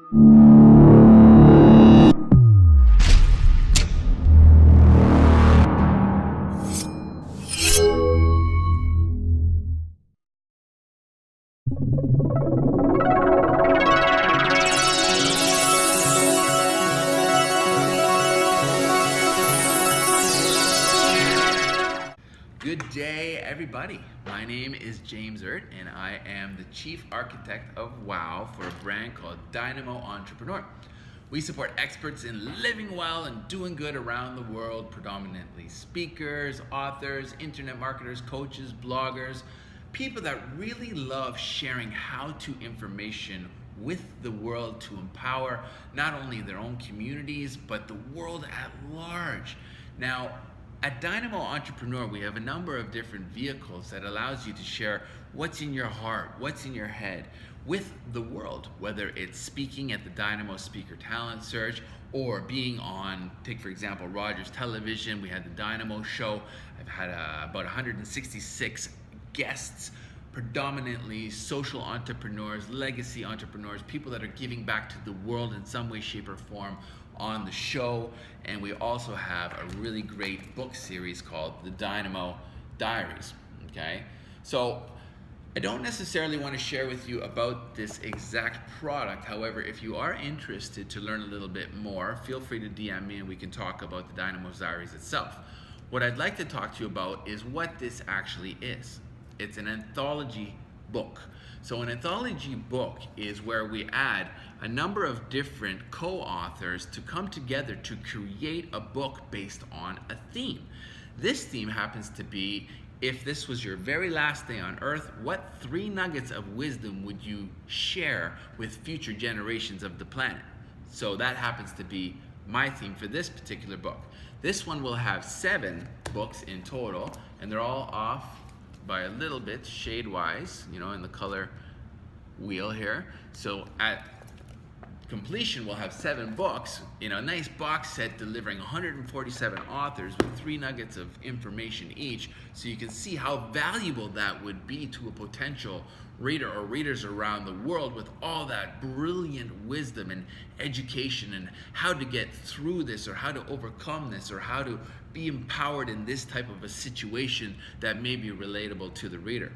Good day, everybody. My name is James Erdt, and I am the Chief Architect of WOW for a brand called DYNAMO Entrepreneur. We support experts in living well and doing good around the world, predominantly speakers, authors, internet marketers, coaches, bloggers, people that really love sharing how-to information with the world to empower not only their own communities, but the world at large. Now, at DYNAMO Entrepreneur, we have a number of different vehicles that allows you to share what's in your heart, what's in your head with the world, whether it's speaking at the DYNAMO Speaker Talent Search or being on, take for example, Rogers Television. We had the DYNAMO show. I've had about 166 guests, predominantly social entrepreneurs, legacy entrepreneurs, people that are giving back to the world in some way, shape, or form on the show. And we also have a really great book series called the DYNAMO Diaries. Okay, so I don't necessarily want to share with you about this exact product. However, if you are interested to learn a little bit more, feel free to DM me and we can talk about the DYNAMO Diaries itself. What I'd like to talk to you about is what this actually is. It's an anthology book. So an anthology book is where we add a number of different co-authors to come together to create a book based on a theme. This theme happens to be, if this was your very last day on earth, what 3 nuggets of wisdom would you share with future generations of the planet? So that happens to be my theme for this particular book. This one will have 7 books in total, and they're all off by a little bit shade-wise, you know, in the color wheel here. So at completion, we'll have 7 books in a nice box set delivering 147 authors with 3 nuggets of information each, so you can see how valuable that would be to a potential reader or readers around the world with all that brilliant wisdom and education and how to get through this or how to overcome this or how to be empowered in this type of a situation that may be relatable to the reader.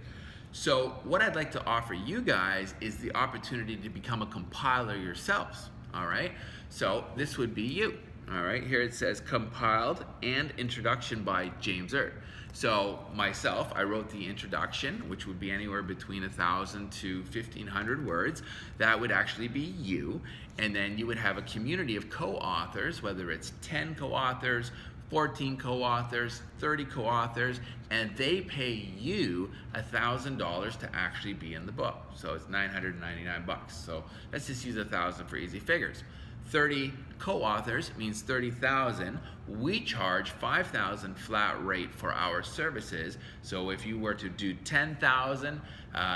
So what I'd like to offer you guys is the opportunity to become a compiler yourselves, all right? So this would be you, all right? Here it says compiled and introduction by James Erdt. So myself, I wrote the introduction, which would be anywhere between 1,000 to 1,500 words. That would actually be you. And then you would have a community of co-authors, whether it's 10 co-authors, 14 co-authors, 30 co-authors, and they pay you $1,000 to actually be in the book. So it's $999. So let's just use 1,000 for easy figures. 30 co-authors means 30,000. We charge 5,000 flat rate for our services. So if you were to do 10,000,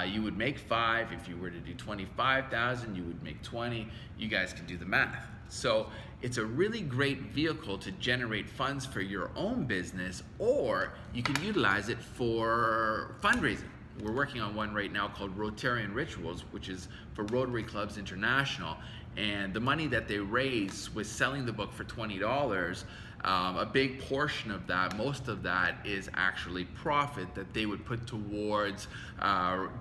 you would make 5. If you were to do 25,000, you would make 20. You guys can do the math. So it's a really great vehicle to generate funds for your own business, or you can utilize it for fundraising. We're working on one right now called Rotarian Rituals, which is for Rotary Clubs International. And the money that they raise with selling the book for $20, a big portion of that, most of that is actually profit that they would put towards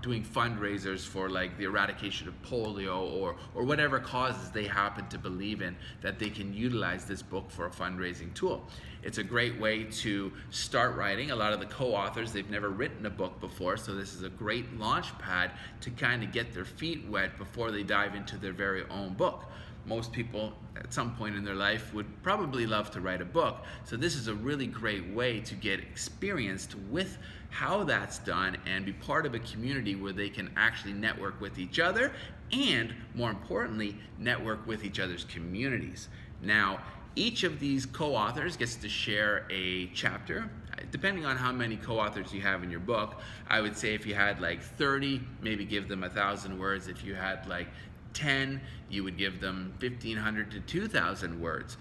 doing fundraisers for like the eradication of polio or whatever causes they happen to believe in, that they can utilize this book for a fundraising tool. It's a great way to start writing. A lot of the co-authors, they've never written a book before, so this is a great launch pad to kind of get their feet wet before they dive into their very own book. Most people at some point in their life would probably love to write a book, so this is a really great way to get experienced with how that's done and be part of a community where they can actually network with each other and, more importantly, network with each other's communities. Now, each of these co-authors gets to share a chapter. Depending on how many co-authors you have in your book, I would say if you had like 30, maybe give them 1,000 words. If you had like 10, you would give them 1,500 to 2,000 words.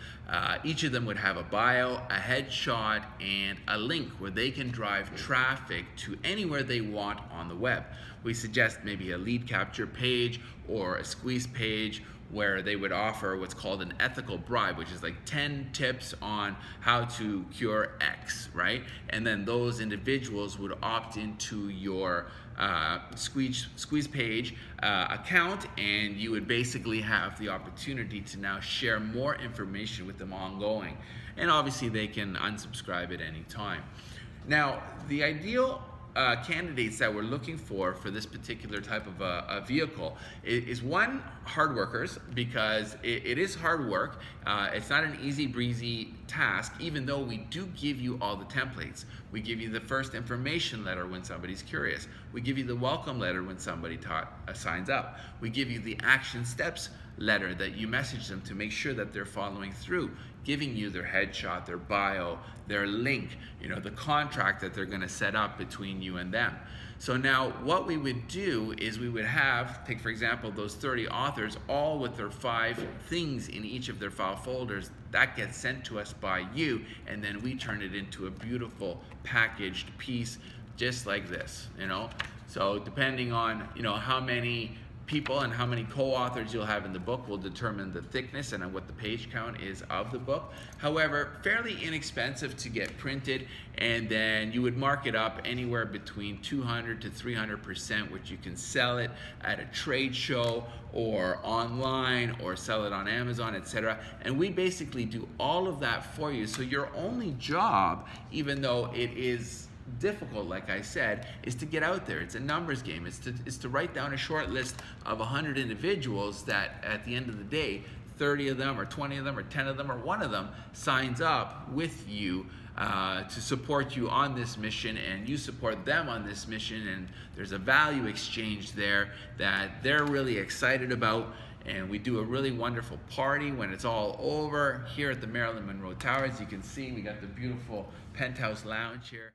Each of them would have a bio, a headshot, and a link where they can drive traffic to anywhere they want on the web. We suggest maybe a lead capture page or a squeeze page where they would offer what's called an ethical bribe, which is like 10 tips on how to cure X, right? And then those individuals would opt into your squeeze page account, and you would basically have the opportunity to now share more information with them ongoing. And obviously they can unsubscribe at any time. Now, the ideal candidates that we're looking for this particular type of a vehicle is one, hard workers, because it is hard work. It's not an easy breezy task, even though we do give you all the templates. We give you the first information letter when somebody's curious. We give you the welcome letter when somebody signs up. We give you the action steps letter that you message them to make sure that they're following through, giving you their headshot, their bio, their link, the contract that they're going to set up between you and them. So now what we would do is we would take for example those 30 authors, all with their 5 things in each of their file folders. That gets sent to us by you, and then we turn it into a beautiful packaged piece just like this. So depending on how many people and how many co-authors you'll have in the book will determine the thickness and what the page count is of the book. However, fairly inexpensive to get printed, and then you would mark it up anywhere between 200 to 300%, which you can sell it at a trade show or online or sell it on Amazon, etc. And we basically do all of that for you. So your only job, even though it is difficult, like I said, is to get out there. It's a numbers game. It's to write down a short list of 100 individuals that at the end of the day, 30 of them or 20 of them or 10 of them or 1 of them signs up with you to support you on this mission, and you support them on this mission, and there's a value exchange there that they're really excited about. And we do a really wonderful party when it's all over here at the Marilyn Monroe Towers. You can see we got the beautiful penthouse lounge here.